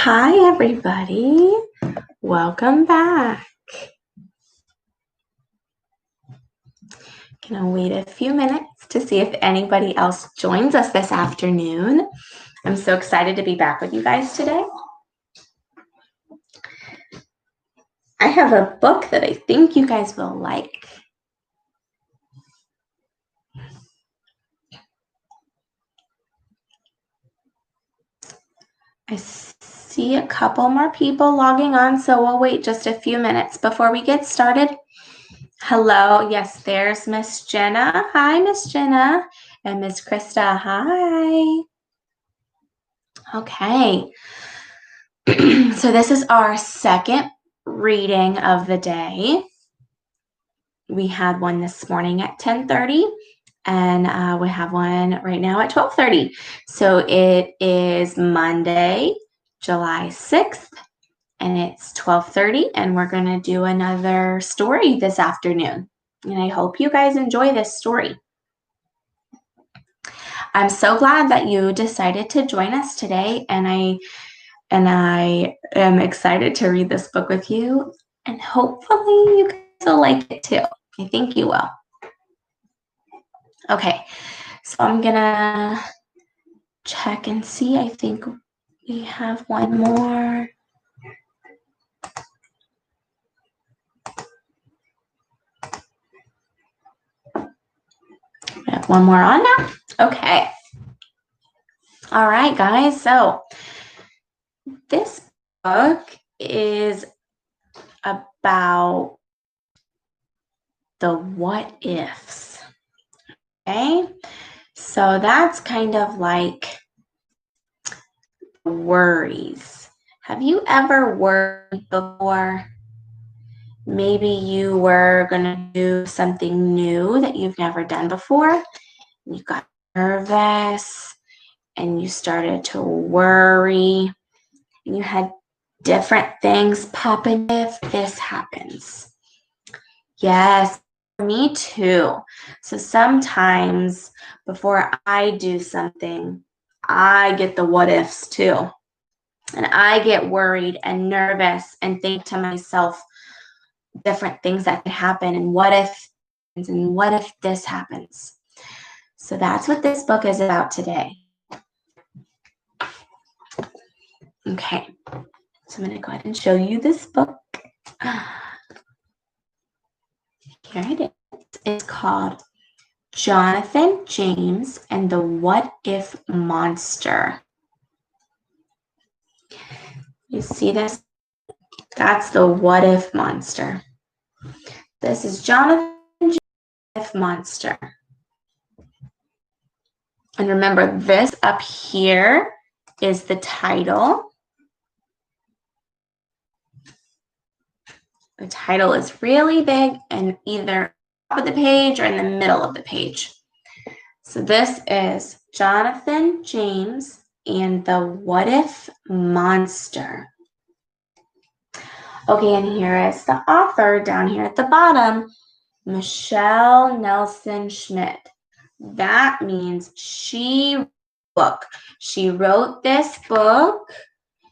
Hi, everybody. Welcome back. Gonna wait a few minutes to see if anybody else joins us this afternoon. I'm so excited to be back with you guys today. I have a book that I think you guys will like. I see a couple more people logging on, so we'll wait just a few minutes before we get started. Hello. Yes, there's Miss Jenna. Hi, Miss Jenna. And Miss Krista. Hi. Okay. So this is our second reading of the day. We had one this morning at 10:30, and we have one right now at 12:30. So it is Monday, July 6th, and it's 12:30, and we're going to do another story this afternoon. And I hope you guys enjoy this story. I'm so glad that you decided to join us today, and I am excited to read this book with you, and hopefully you guys will like it too. I think you will. Okay, so I'm gonna check and see. I think we have one more. We have one more on now. Okay. All right, guys. So this book is about the what ifs. Okay. So that's kind of like worries. Have you ever worried before? Maybe you were going to do something new that you've never done before. You got nervous and you started to worry. And you had different things pop in if this happens. Yes, me too. So sometimes before I do something, I get the what ifs too. And I get worried and nervous and think to myself different things that could happen and what if this happens. So that's what this book is about today. Okay, so I'm going to go ahead and show you this book. Here it is. It's called Jonathan James and the What If Monster. You see this? That's the what if monster. This is Jonathan James What If Monster. And remember, this up here is the title. The title is really big and either top of the page or in the middle of the page. So this is Jonathan James and the What If Monster. Okay, and here is the author down here at the bottom, Michelle Nelson Schmidt. That means she wrote this book.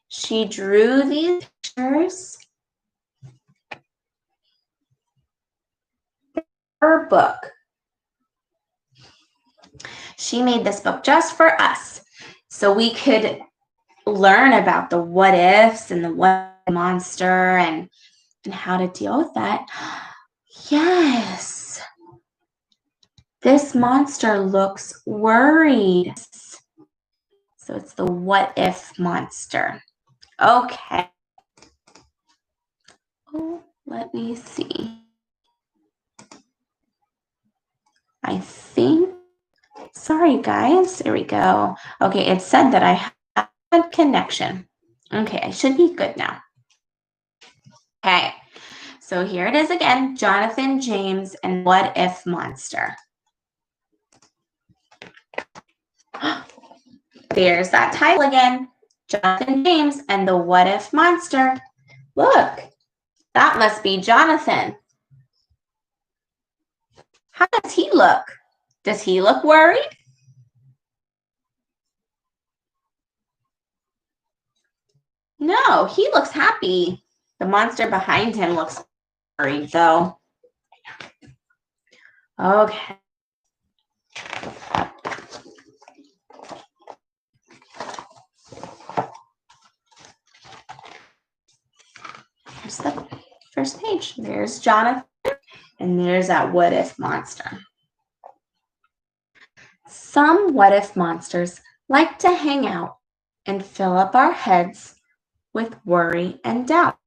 She drew these pictures. Her book. She made this book just for us so we could learn about the what ifs and the what monster and how to deal with that. Yes. This monster looks worried. So it's the what if monster. Okay. Oh, let me see. I think, sorry guys, there we go. Okay, it said that I had connection. Okay, I should be good now. Okay, so here it is again, Jonathan James and What If Monster. There's that title again, Jonathan James and the What If Monster. Look, that must be Jonathan. How does he look? Does he look worried? No, he looks happy. The monster behind him looks worried, though. Okay. Here's the first page. There's Jonathan, and there's that what if monster. Some what if monsters like to hang out and fill up our heads with worry and doubt.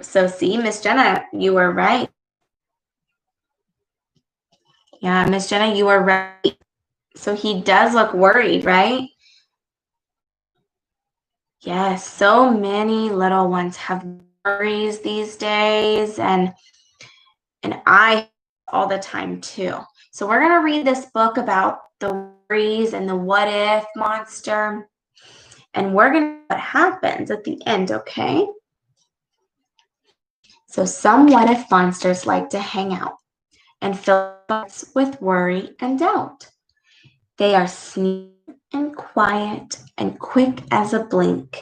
So see, Miss Jenna, you were right. Yeah, Miss Jenna, you were right. So he does look worried, right? Yes, so many little ones have worries these days, and I all the time too. So we're going to read this book about the worries and the what if monster, and we're going to see what happens at the end, okay? So some what if monsters like to hang out and fill us with worry and doubt. They are sneaky and quiet and quick as a blink.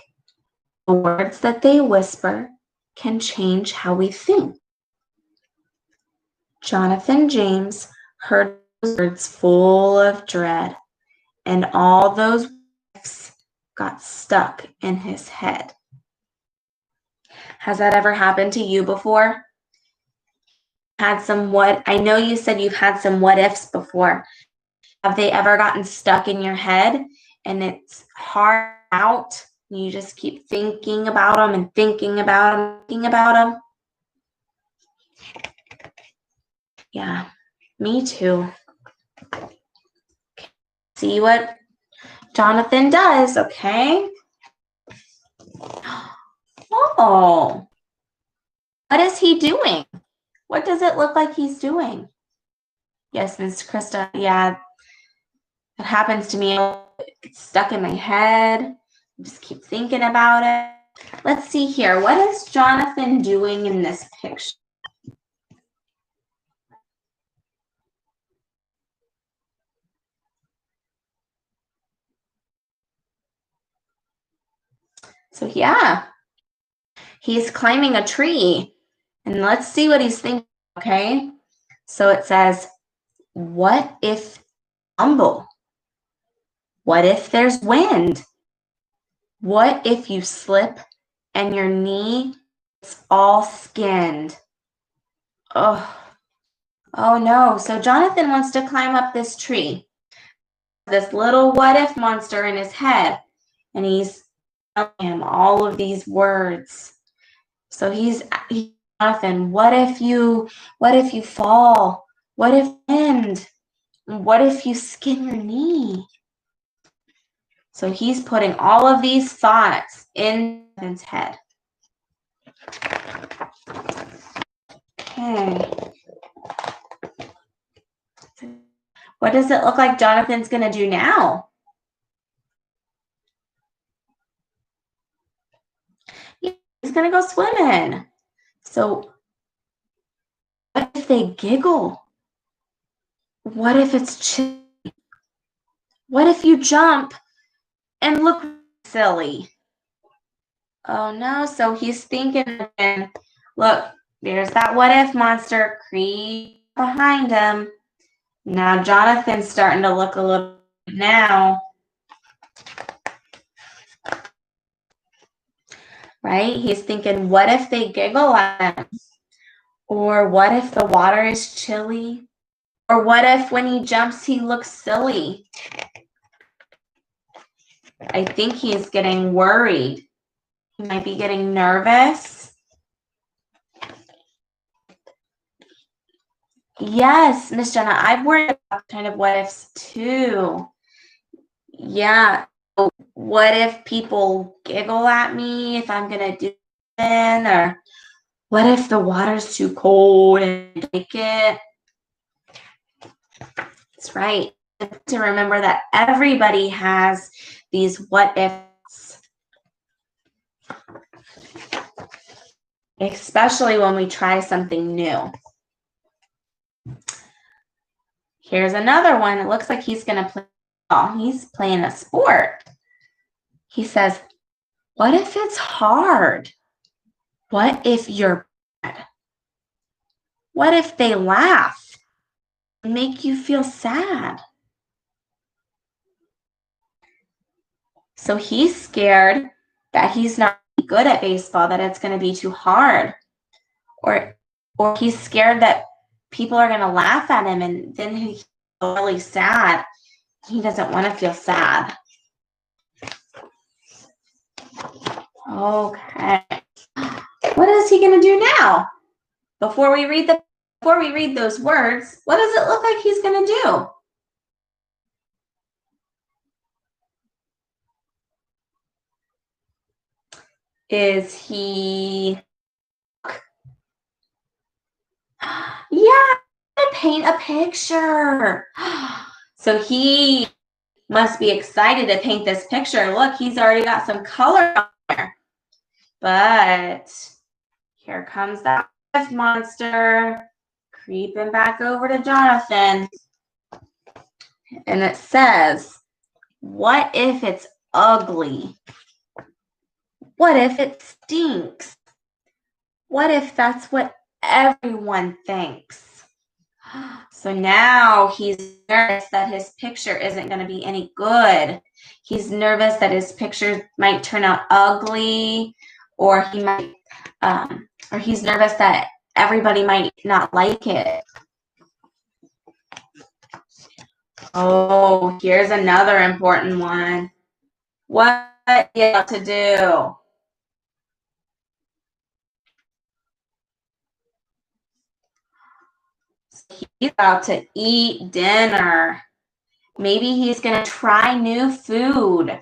The words that they whisper can change how we think. Jonathan James heard those words full of dread, and all those words got stuck in his head. Has that ever happened to you before? I know you said you've had some what ifs before. Have they ever gotten stuck in your head and it's hard out? You just keep thinking about them and thinking about them, thinking about them. Yeah, me too. See what Jonathan does, okay? Oh, what is he doing? What does it look like he's doing? Yes, Miss Krista, yeah, that happens to me. It gets stuck in my head. I just keep thinking about it. Let's see here. What is Jonathan doing in this picture? So yeah, he's climbing a tree. And let's see what he's thinking, okay? So it says, what if tumble? What if there's wind? What if you slip and your knee is all skinned? Oh no. So Jonathan wants to climb up this tree. This little what if monster in his head. And he's telling him all of these words. So he's Jonathan, what if you fall? What if wind? What if you skin your knee? So he's putting all of these thoughts in Jonathan's head. Okay. What does it look like Jonathan's going to do now? He's going to go swimming. So what if they giggle? What if it's chilly? What if you jump and look silly? Oh no, so he's thinking again, look, there's that what if monster creep behind him. Now Jonathan's starting to look a little now. Right? He's thinking, what if they giggle at him? Or what if the water is chilly? Or what if when he jumps, he looks silly? I think he's getting worried. He might be getting nervous. Yes, Miss Jenna, I've worried about kind of what ifs too. Yeah. What if people giggle at me if I'm going to do it? Or what if the water's too cold and I like it? That's right. To remember that everybody has these what ifs, especially when we try something new. Here's another one. It looks like he's going to play ball. He's playing a sport. He says, What if it's hard? What if you're bad? What if they laugh and make you feel sad? So he's scared that he's not good at baseball, that it's going to be too hard. Or he's scared that people are going to laugh at him and then he's really sad. He doesn't want to feel sad. Okay. What is he going to do now? Before we read those words, what does it look like he's going to do? Is he... Yeah, paint a picture. So he must be excited to paint this picture. Look, he's already got some color on there. But here comes that monster creeping back over to Jonathan. And it says, what if it's ugly? What if it stinks? What if that's what everyone thinks? So now he's nervous that his picture isn't going to be any good. He's nervous that his picture might turn out ugly, or he's nervous that everybody might not like it. Oh, here's another important one. What you have to do? He's about to eat dinner. Maybe he's going to try new food.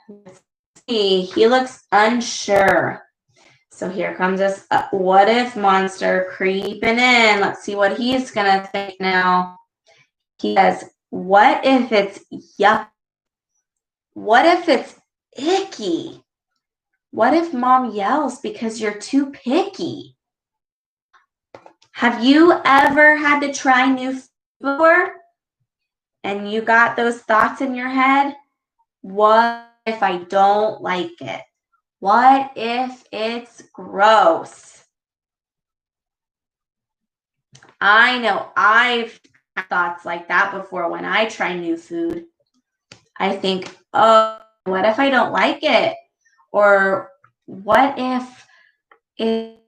Let's see. He looks unsure. So here comes this what if monster creeping in. Let's see what he's going to think now. He says, what if it's yuck? What if it's icky? What if mom yells because you're too picky? Have you ever had to try new food before? And you got those thoughts in your head? What if I don't like it? What if it's gross? I know I've had thoughts like that before when I try new food. I think, oh, what if I don't like it? Or what if it's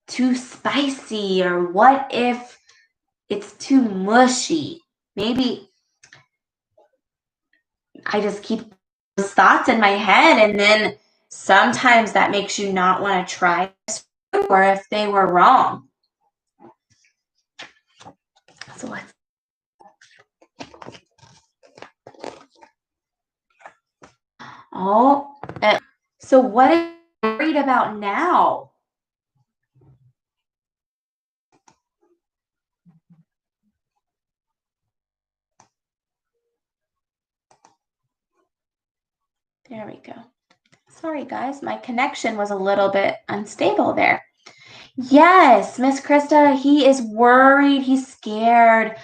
too spicy? Or what if it's too mushy? Maybe I just keep those thoughts in my head, and then sometimes that makes you not want to try food, or if they were wrong. So let's so what are you worried about now? There we go. Sorry, guys, my connection was a little bit unstable there. Yes, Miss Krista, he is worried. He's scared.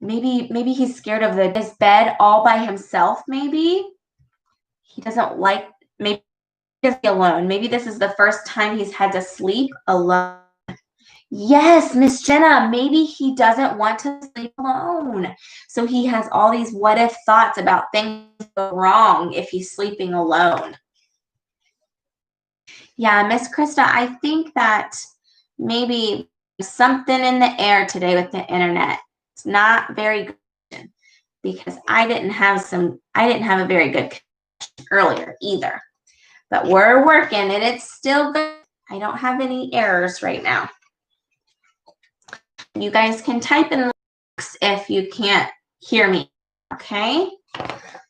Maybe he's scared of his bed all by himself. Maybe he doesn't like. Maybe he doesn't be alone. Maybe this is the first time he's had to sleep alone. Yes, Miss Jenna, maybe he doesn't want to sleep alone. So he has all these what if thoughts about things go wrong if he's sleeping alone. Yeah, Miss Krista, I think that maybe something in the air today with the internet. It's not very good because I didn't have a very good connection earlier either. But we're working and it's still good. I don't have any errors right now. You guys can type in the box if you can't hear me, okay?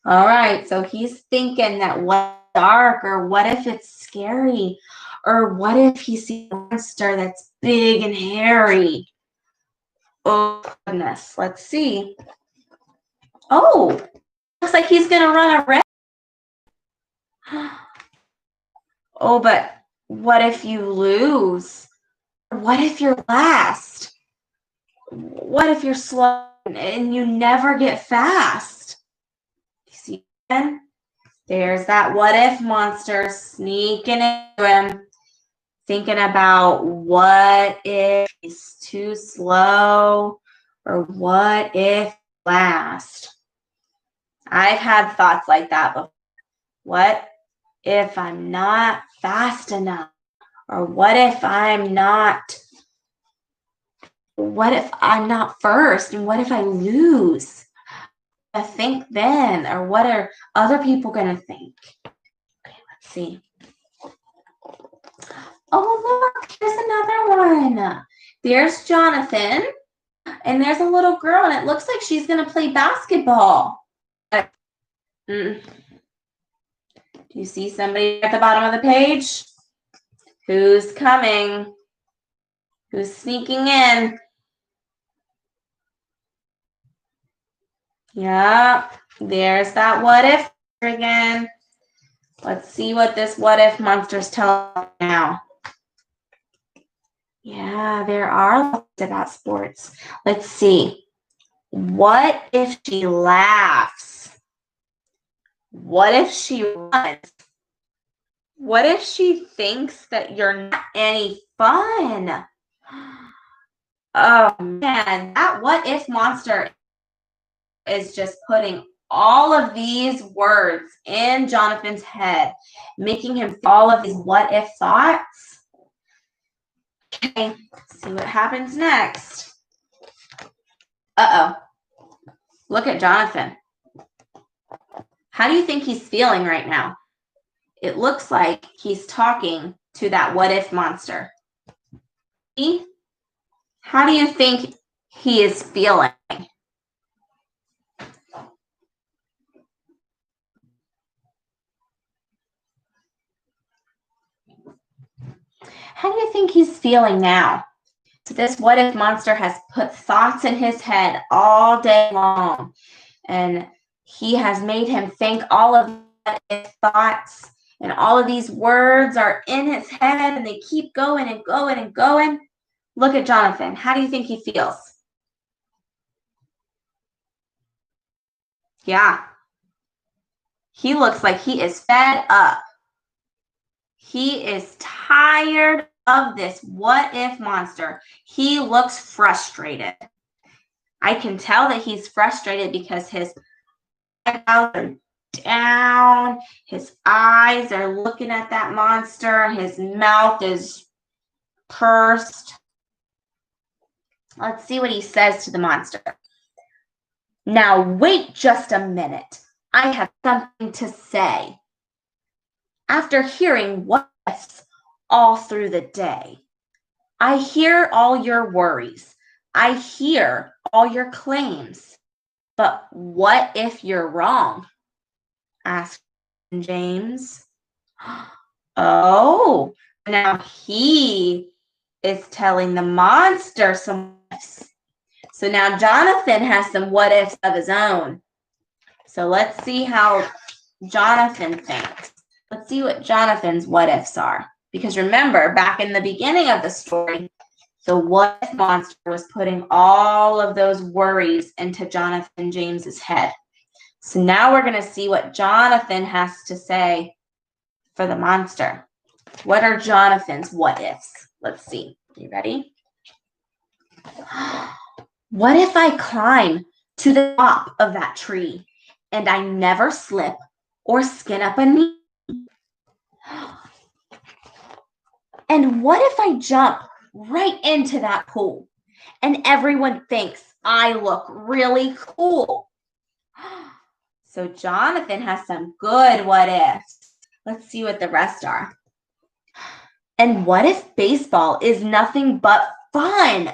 All right, so he's thinking that what's dark, or what if it's scary, or what if he sees a monster that's big and hairy? Oh, goodness, let's see. Oh, looks like he's going to run a race. Oh, but what if you lose? What if you're last? What if you're slow and you never get fast? You see again? There's that what if monster sneaking into him, thinking about what if he's too slow or what if last. I've had thoughts like that before. What if I'm not fast enough? Or what if I'm not first? And what if I lose? I think then, or what are other people going to think? Okay, let's see. Oh, look, there's another one. There's Jonathan, and there's a little girl, and it looks like she's going to play basketball. Do you see somebody at the bottom of the page? Who's coming? Who's sneaking in? Yeah, there's that what if again. Let's see what this what if monster's telling us now. Yeah, there are lots about sports. Let's see. What if she laughs? What if she runs? What if she thinks that you're not any fun? Oh man, that what if monster is just putting all of these words in Jonathan's head, making him all of these what if thoughts. Okay, see what happens next. Uh-oh. Look at Jonathan. How do you think he's feeling right now? It looks like he's talking to that what if monster. How do you think he is feeling? How do you think he's feeling now? So this what if monster has put thoughts in his head all day long, and he has made him think all of what if thoughts, and all of these words are in his head and they keep going and going and going. Look at Jonathan. How do you think he feels? Yeah. He looks like he is fed up. He is tired of this what if monster. He looks frustrated. I can tell that he's frustrated because his eyebrows are down, his eyes are looking at that monster, his mouth is pursed. Let's see what he says to the monster. Now wait just a minute. I have something to say. After hearing what ifs all through the day, I hear all your worries. I hear all your claims. But what if you're wrong? Asked James. Oh, now he is telling the monster some ifs. So now Jonathan has some what ifs of his own. So let's see how Jonathan thinks. Let's see what Jonathan's what ifs are. Because remember, back in the beginning of the story, the what if monster was putting all of those worries into Jonathan James's head. So now we're going to see what Jonathan has to say for the monster. What are Jonathan's what ifs? Let's see. You ready? What if I climb to the top of that tree and I never slip or skin up a knee? And what if I jump right into that pool and everyone thinks I look really cool? So Jonathan has some good what ifs. Let's see what the rest are. And what if baseball is nothing but fun?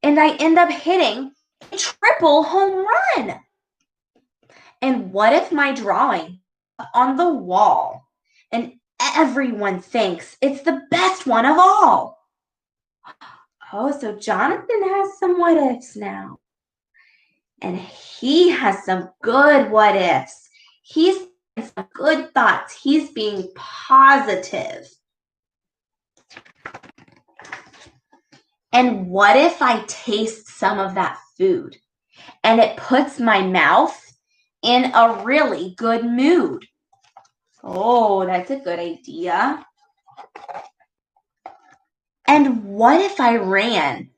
And I end up hitting a triple home run? And what if my drawing on the wall and everyone thinks it's the best one of all? Oh, so Jonathan has some what ifs now. And he has some good what ifs. He's having some good thoughts. He's being positive. And what if I taste some of that food and it puts my mouth in a really good mood. Oh, that's a good idea. And what if I ran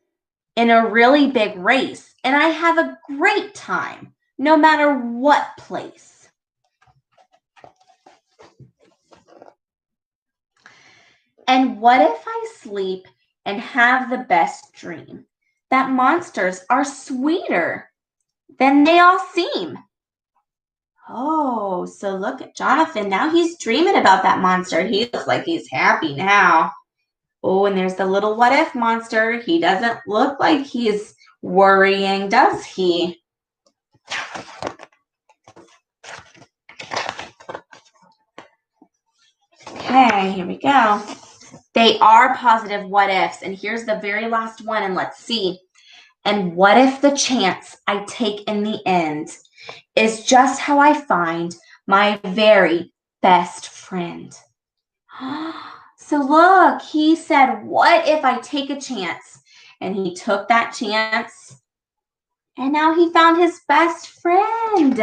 in a really big race and I have a great time, no matter what place? And what if I sleep and have the best dream? That monsters are sweeter than they all seem. Oh, so look at Jonathan. Now he's dreaming about that monster. He looks like he's happy now. Oh, and there's the little what if monster. He doesn't look like he's worrying, does he? Okay, here we go. They are positive what ifs. And here's the very last one, and let's see. And what if the chance I take in the end is just how I find my very best friend? So look, he said, what if I take a chance? And he took that chance, and now he found his best friend.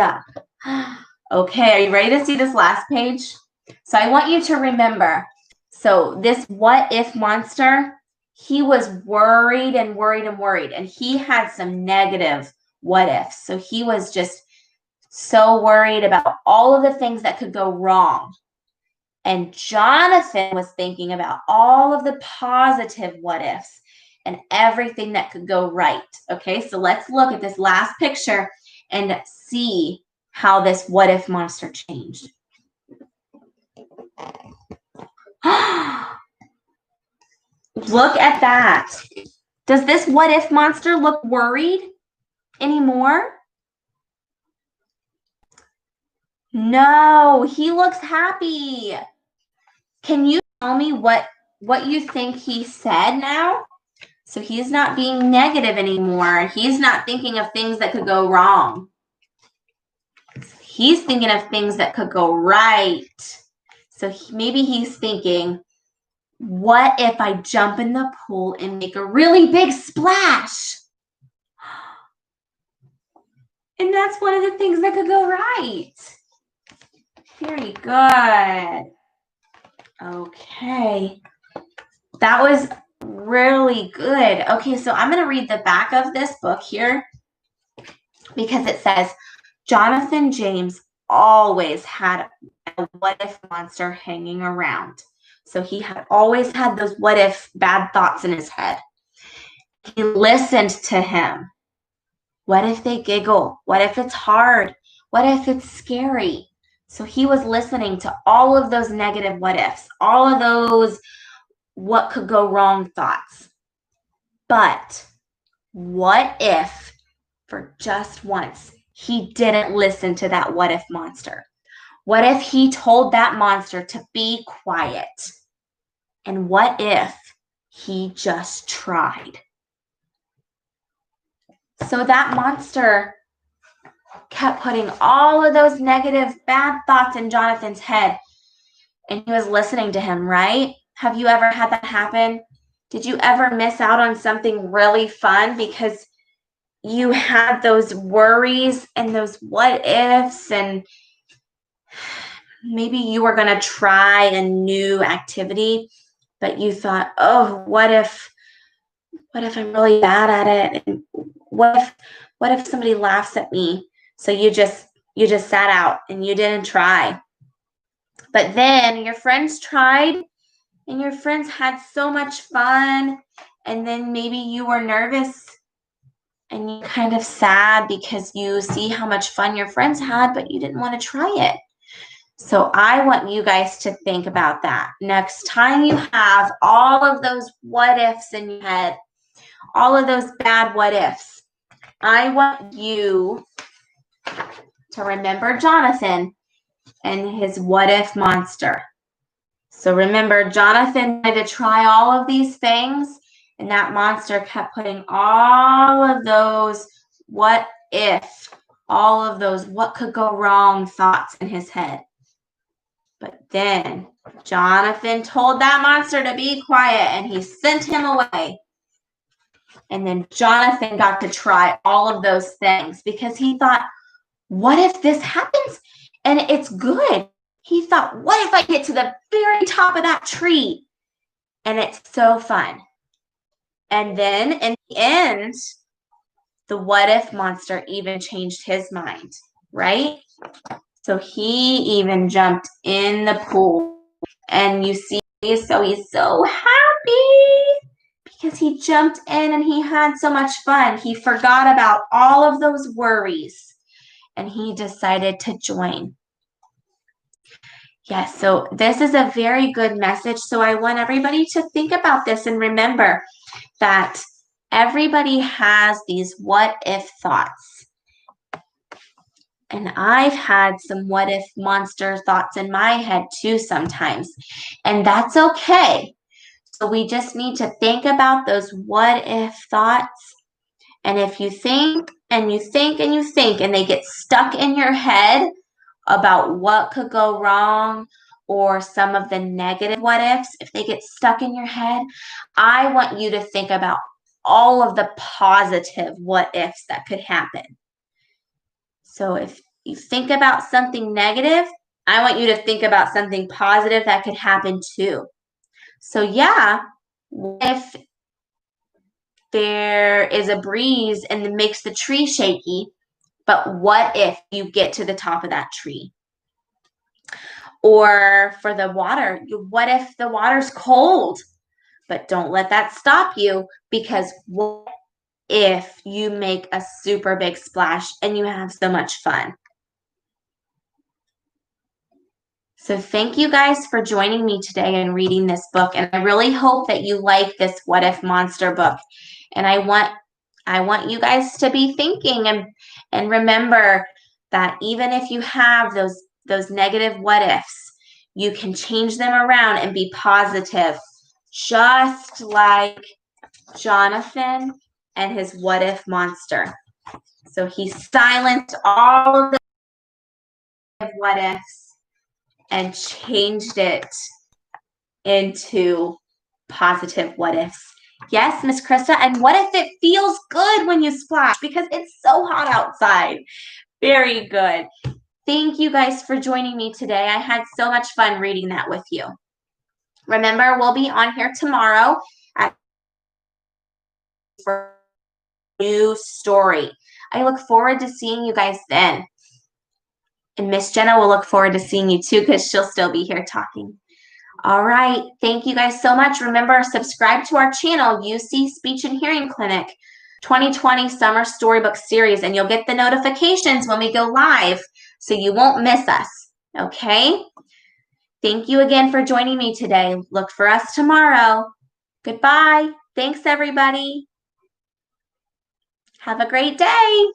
Okay, are you ready to see this last page? So I want you to remember, so this what if monster, he was worried and worried and worried, and he had some negative what ifs. So he was just so worried about all of the things that could go wrong. And Jonathan was thinking about all of the positive what ifs and everything that could go right. Okay, so let's look at this last picture and see how this what if monster changed. Look at that. Does this what if monster look worried anymore? No, he looks happy. Can you tell me what you think he said now? So he's not being negative anymore. He's not thinking of things that could go wrong. He's thinking of things that could go right. So maybe he's thinking, what if I jump in the pool and make a really big splash? And that's one of the things that could go right. Very good. Okay. That was really good. Okay, so I'm going to read the back of this book here because it says, Jonathan James always had a what if monster hanging around. So he had always had those what if bad thoughts in his head. He listened to him. What if they giggle? What if it's hard? What if it's scary? So he was listening to all of those negative what ifs, all of those what could go wrong thoughts. But what if for just once he didn't listen to that what if monster? What if he told that monster to be quiet? And what if he just tried? So that monster kept putting all of those negative, bad thoughts in Jonathan's head, and he was listening to him, right? Have you ever had that happen? Did you ever miss out on something really fun because you had those worries and those what ifs, and maybe you were going to try a new activity, but you thought, oh, what if I'm really bad at it? And what if somebody laughs at me? So you just sat out and you didn't try. But then your friends tried and your friends had so much fun, and then maybe you were nervous and you're kind of sad because you see how much fun your friends had, but you didn't want to try it. So I want you guys to think about that. Next time you have all of those what ifs in your head, all of those bad what ifs, I want you to remember Jonathan and his what if monster. So remember, Jonathan wanted to try all of these things, and that monster kept putting all of those what if, all of those what could go wrong thoughts in his head. But then Jonathan told that monster to be quiet, and he sent him away. And then Jonathan got to try all of those things because he thought, what if this happens and it's good? He thought, what if I get to the very top of that tree? And it's so fun. And then in the end, the what if monster even changed his mind, right? So he even jumped in the pool. And you see, so he's so happy because he jumped in and he had so much fun. He forgot about all of those worries and he decided to join. Yes, so this is a very good message. So I want everybody to think about this and remember that everybody has these what if thoughts. And I've had some what if monster thoughts in my head too sometimes. And that's okay. So we just need to think about those what if thoughts. And if you think and you think and you think and they get stuck in your head about what could go wrong or some of the negative what ifs, if they get stuck in your head, I want you to think about all of the positive what ifs that could happen. So if you think about something negative, I want you to think about something positive that could happen too. So yeah, if there is a breeze and it makes the tree shaky, but what if you get to the top of that tree? Or for the water, what if the water's cold? But don't let that stop you, because what if you make a super big splash and you have so much fun? So thank you guys for joining me today and reading this book. And I really hope that you like this What If Monster book. And I want you guys to be thinking and remember that even if you have those negative what ifs, you can change them around and be positive, just like Jonathan and his what if monster. So he silenced all of the what ifs and changed it into positive what ifs. Yes, Miss Krista, and what if it feels good when you splash because it's so hot outside? Very good. Thank you guys for joining me today. I had so much fun reading that with you. Remember, we'll be on here tomorrow for a new story. I look forward to seeing you guys then. And Miss Jenna will look forward to seeing you too, because she'll still be here talking. All right. Thank you guys so much. Remember, subscribe to our channel, UC Speech and Hearing Clinic 2020 Summer Storybook Series, and you'll get the notifications when we go live so you won't miss us. Okay? Thank you again for joining me today. Look for us tomorrow. Goodbye. Thanks, everybody. Have a great day.